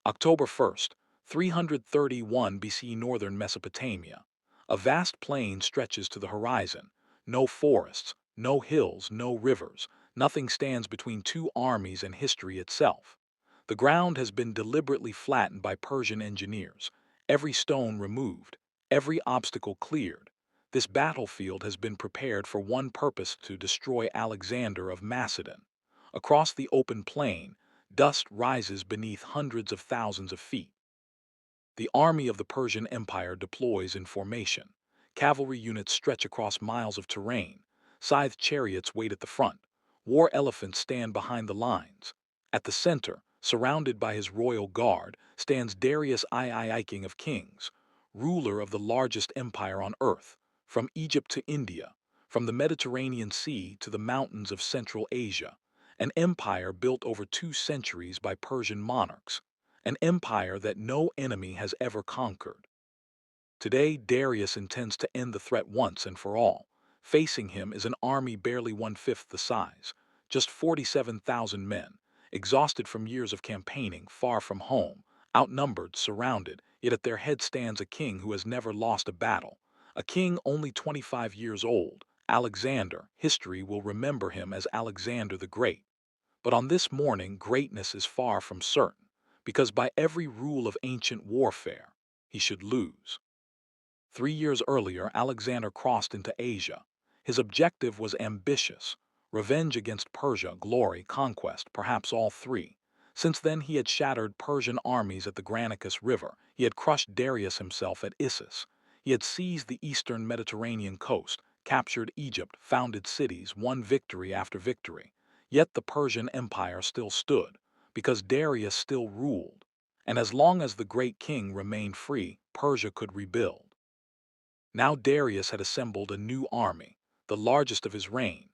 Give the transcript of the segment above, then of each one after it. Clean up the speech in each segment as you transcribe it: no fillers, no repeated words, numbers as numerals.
October 1st, 331 BC, northern Mesopotamia. A vast plain stretches to the horizon. No forests, no hills, no rivers. Nothing stands between two armies and history itself. The ground has been deliberately flattened by Persian engineers, every stone removed, every obstacle cleared. This battlefield has been prepared for one purpose: to destroy Alexander of Macedon. Across the open plain, dust rises beneath hundreds of thousands of feet. The army of the Persian Empire deploys in formation. Cavalry units stretch across miles of terrain. Scythed chariots wait at the front. War elephants stand behind the lines. At the center, surrounded by his royal guard, stands Darius III, King of Kings, ruler of the largest empire on earth, from Egypt to India, from the Mediterranean Sea to the mountains of Central Asia. An empire built over 2 centuries by Persian monarchs, an empire that no enemy has ever conquered. Today, Darius intends to end the threat once and for all. Facing him is an army barely one-fifth the size, just 47,000 men, exhausted from years of campaigning, far from home, outnumbered, surrounded, yet at their head stands a king who has never lost a battle, a king only 25 years old, Alexander. History will remember him as Alexander the Great. But on this morning, greatness is far from certain, because by every rule of ancient warfare, he should lose. 3 years earlier, Alexander crossed into Asia. His objective was ambitious: revenge against Persia, glory, conquest, perhaps all three. Since then, he had shattered Persian armies at the Granicus River. He had crushed Darius himself at Issus. He had seized the eastern Mediterranean coast, captured Egypt, founded cities, won victory after victory. Yet the Persian Empire still stood, because Darius still ruled. And as long as the great king remained free, Persia could rebuild. Now Darius had assembled a new army, the largest of his reign,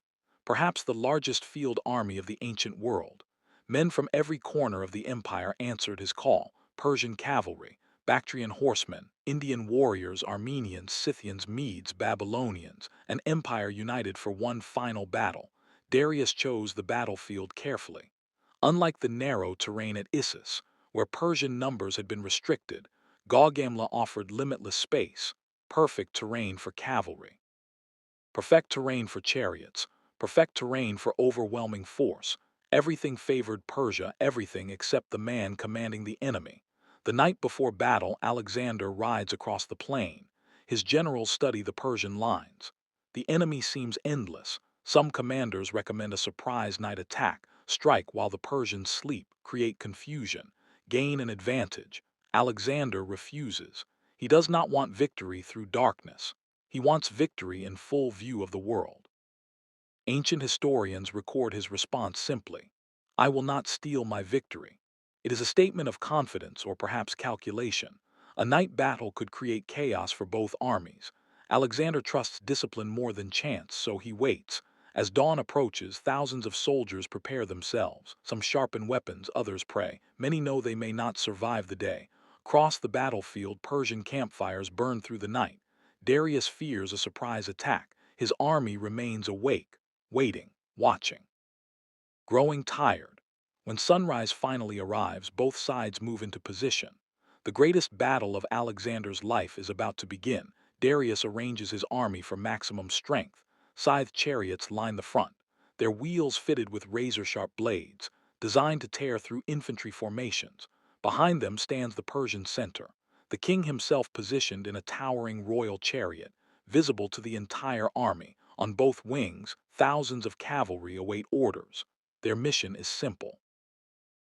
perhaps the largest field army of the ancient world. Men from every corner of the empire answered his call: Persian cavalry, Bactrian horsemen, Indian warriors, Armenians, Scythians, Medes, Babylonians, an empire united for one final battle. Darius chose the battlefield carefully. Unlike the narrow terrain at Issus, where Persian numbers had been restricted, Gaugamela offered limitless space, perfect terrain for cavalry, perfect terrain for chariots, perfect terrain for overwhelming force. Everything favored Persia, everything except the man commanding the enemy. The night before battle, Alexander rides across the plain. His generals study the Persian lines. The enemy seems endless. Some commanders recommend a surprise night attack, strike while the Persians sleep, create confusion, gain an advantage. Alexander refuses. He does not want victory through darkness. He wants victory in full view of the world. Ancient historians record his response simply: "I will not steal my victory." It is a statement of confidence, or perhaps calculation. A night battle could create chaos for both armies. Alexander trusts discipline more than chance, so he waits. As dawn approaches, thousands of soldiers prepare themselves. Some sharpen weapons, others pray. Many know they may not survive the day. Across the battlefield, Persian campfires burn through the night. Darius fears a surprise attack. His army remains awake, waiting, watching, growing tired. When sunrise finally arrives, both sides move into position. The greatest battle of Alexander's life is about to begin. Darius arranges his army for maximum strength. Scythed chariots line the front, their wheels fitted with razor-sharp blades, designed to tear through infantry formations. Behind them stands the Persian center, the king himself positioned in a towering royal chariot, visible to the entire army. On both wings, thousands of cavalry await orders. Their mission is simple: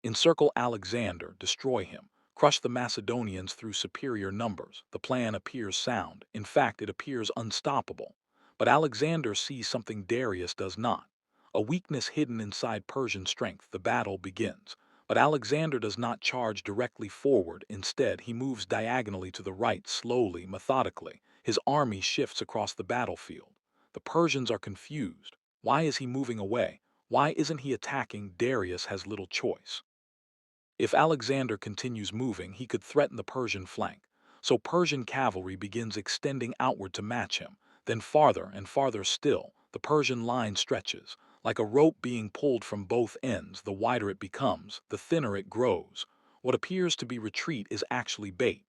encircle Alexander, destroy him, crush the Macedonians through superior numbers. The plan appears sound. In fact, it appears unstoppable. But Alexander sees something Darius does not: a weakness hidden inside Persian strength. The battle begins. But Alexander does not charge directly forward. Instead, he moves diagonally to the right, slowly, methodically. His army shifts across the battlefield. The Persians are confused. Why is he moving away? Why isn't he attacking? Darius has little choice. If Alexander continues moving, he could threaten the Persian flank. So Persian cavalry begins extending outward to match him. Then farther and farther still, the Persian line stretches, like a rope being pulled from both ends. The wider it becomes, the thinner it grows. What appears to be retreat is actually bait.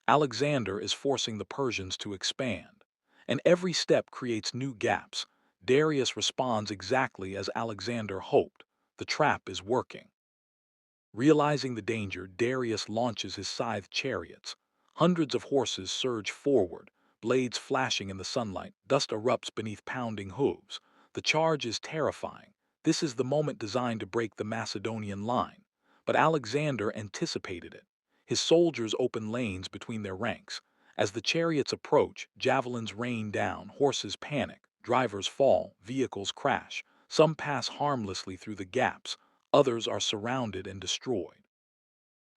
Alexander is forcing the Persians to expand. And every step creates new gaps. Darius responds exactly as Alexander hoped. The trap is working. Realizing the danger, Darius launches his scythed chariots. Hundreds of horses surge forward, blades flashing in the sunlight, dust erupts beneath pounding hooves. The charge is terrifying. This is the moment designed to break the Macedonian line. But Alexander anticipated it. His soldiers open lanes between their ranks. As the chariots approach, javelins rain down, horses panic, drivers fall, vehicles crash. Some pass harmlessly through the gaps, others are surrounded and destroyed.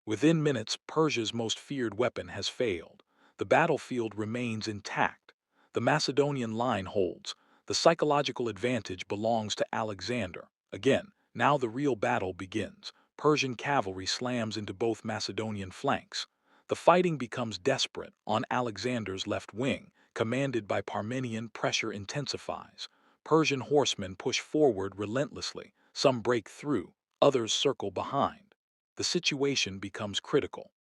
Within minutes, Persia's most feared weapon has failed. The battlefield remains intact. The Macedonian line holds. The psychological advantage belongs to Alexander. Again, now the real battle begins. Persian cavalry slams into both Macedonian flanks. The fighting becomes desperate. On Alexander's left wing, commanded by Parmenion, pressure intensifies. Persian horsemen push forward relentlessly. Some break through, others circle behind. The situation becomes critical.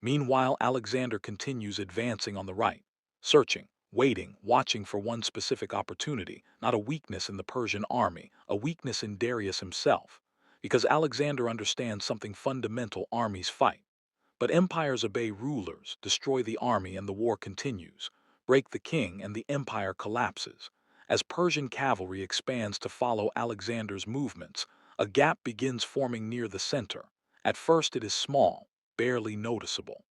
Meanwhile, Alexander continues advancing on the right, searching, waiting, watching for one specific opportunity, not a weakness in the Persian army, a weakness in Darius himself. Because Alexander understands something fundamental: armies fight. But empires obey rulers, destroy the army, and the war continues. Break the king, and the empire collapses. As Persian cavalry expands to follow Alexander's movements, a gap begins forming near the center. At first it is small, barely noticeable.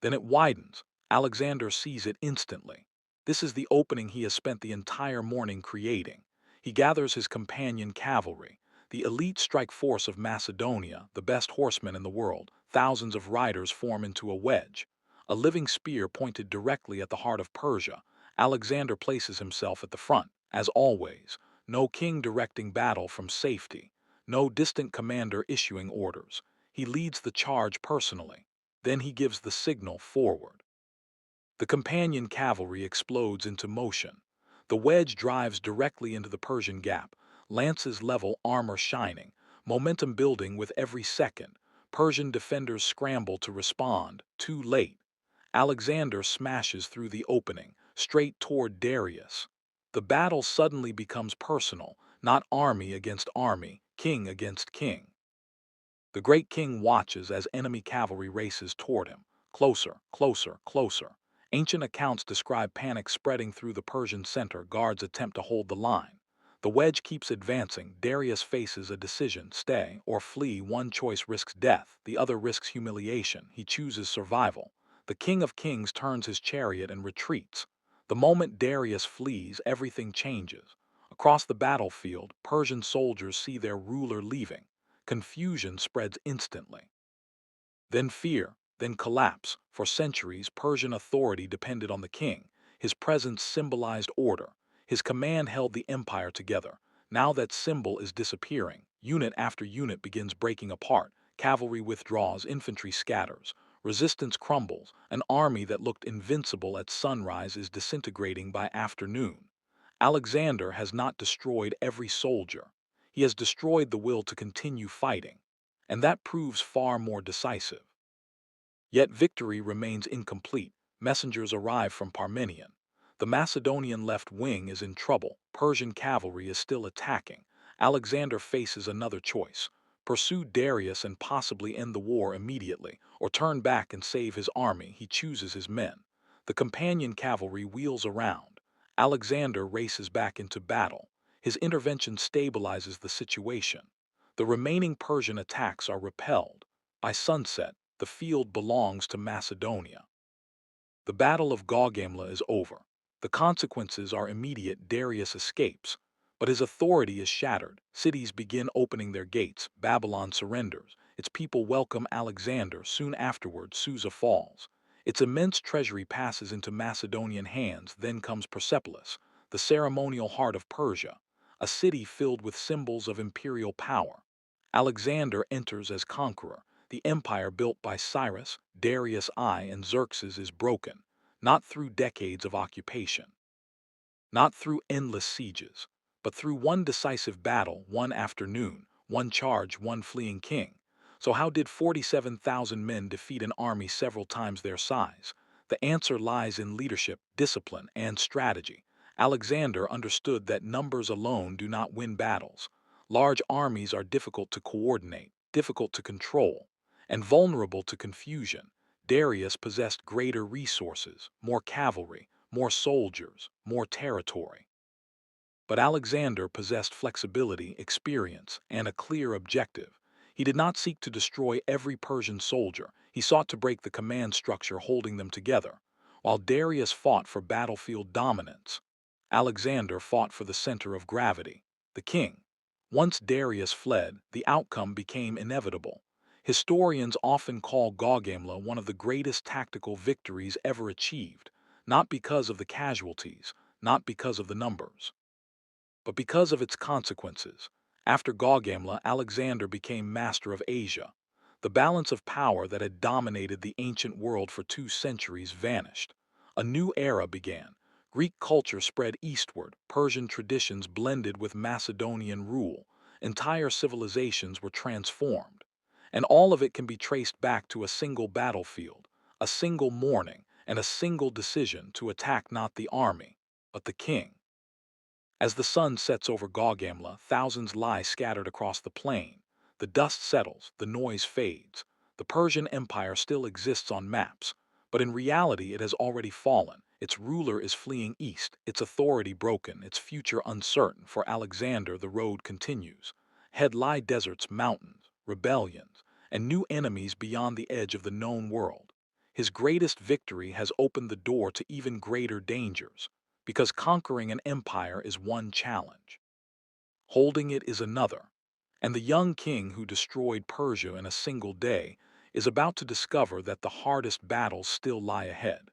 Then it widens. Alexander sees it instantly. This is the opening he has spent the entire morning creating. He gathers his companion cavalry, the elite strike force of Macedonia, the best horsemen in the world. Thousands of riders form into a wedge. A living spear pointed directly at the heart of Persia. Alexander places himself at the front, as always. No king directing battle from safety. No distant commander issuing orders. He leads the charge personally. Then he gives the signal forward. The companion cavalry explodes into motion. The wedge drives directly into the Persian gap, lances level, armor shining, momentum building with every second. Persian defenders scramble to respond, too late. Alexander smashes through the opening, straight toward Darius. The battle suddenly becomes personal, not army against army, king against king. The great king watches as enemy cavalry races toward him. Closer, closer, closer. Ancient accounts describe panic spreading through the Persian center. Guards attempt to hold the line. The wedge keeps advancing. Darius faces a decision: stay or flee. One choice risks death, the other risks humiliation. He chooses survival. The King of Kings turns his chariot and retreats. The moment Darius flees, everything changes. Across the battlefield, Persian soldiers see their ruler leaving. Confusion spreads instantly. Then fear, then collapse. For centuries, Persian authority depended on the king. His presence symbolized order. His command held the empire together. Now that symbol is disappearing. Unit after unit begins breaking apart. Cavalry withdraws, infantry scatters. Resistance crumbles. An army that looked invincible at sunrise is disintegrating by afternoon. Alexander has not destroyed every soldier. He has destroyed the will to continue fighting. And that proves far more decisive. Yet victory remains incomplete. Messengers arrive from Parmenion. The Macedonian left wing is in trouble. Persian cavalry is still attacking. Alexander faces another choice: pursue Darius and possibly end the war immediately, or turn back and save his army. He chooses his men. The companion cavalry wheels around. Alexander races back into battle. His intervention stabilizes the situation. The remaining Persian attacks are repelled. By sunset, the field belongs to Macedonia. The Battle of Gaugamela is over. The consequences are immediate. Darius escapes, but his authority is shattered. Cities begin opening their gates. Babylon surrenders. Its people welcome Alexander. Soon afterward, Susa falls. Its immense treasury passes into Macedonian hands. Then comes Persepolis, the ceremonial heart of Persia, a city filled with symbols of imperial power. Alexander enters as conqueror. The empire built by Cyrus, Darius I, and Xerxes is broken, not through decades of occupation, not through endless sieges, but through one decisive battle, one afternoon, one charge, one fleeing king. So how did 47,000 men defeat an army several times their size? The answer lies in leadership, discipline, and strategy. Alexander understood that numbers alone do not win battles. Large armies are difficult to coordinate, difficult to control, and vulnerable to confusion. Darius possessed greater resources, more cavalry, more soldiers, more territory. But Alexander possessed flexibility, experience, and a clear objective. He did not seek to destroy every Persian soldier, he sought to break the command structure holding them together. While Darius fought for battlefield dominance, Alexander fought for the center of gravity, the king. Once Darius fled, the outcome became inevitable. Historians often call Gaugamela one of the greatest tactical victories ever achieved, not because of the casualties, not because of the numbers, but because of its consequences. After Gaugamela, Alexander became master of Asia. The balance of power that had dominated the ancient world for 2 centuries vanished. A new era began. Greek culture spread eastward, Persian traditions blended with Macedonian rule. Entire civilizations were transformed. And all of it can be traced back to a single battlefield, a single morning, and a single decision to attack not the army, but the king. As the sun sets over Gaugamela, thousands lie scattered across the plain. The dust settles, the noise fades. The Persian Empire still exists on maps, but in reality it has already fallen. Its ruler is fleeing east, its authority broken, its future uncertain. For Alexander, the road continues. Ahead lie deserts, mountains, rebellions, and new enemies beyond the edge of the known world. His greatest victory has opened the door to even greater dangers, because conquering an empire is one challenge, holding it is another, and the young king who destroyed Persia in a single day is about to discover that the hardest battles still lie ahead.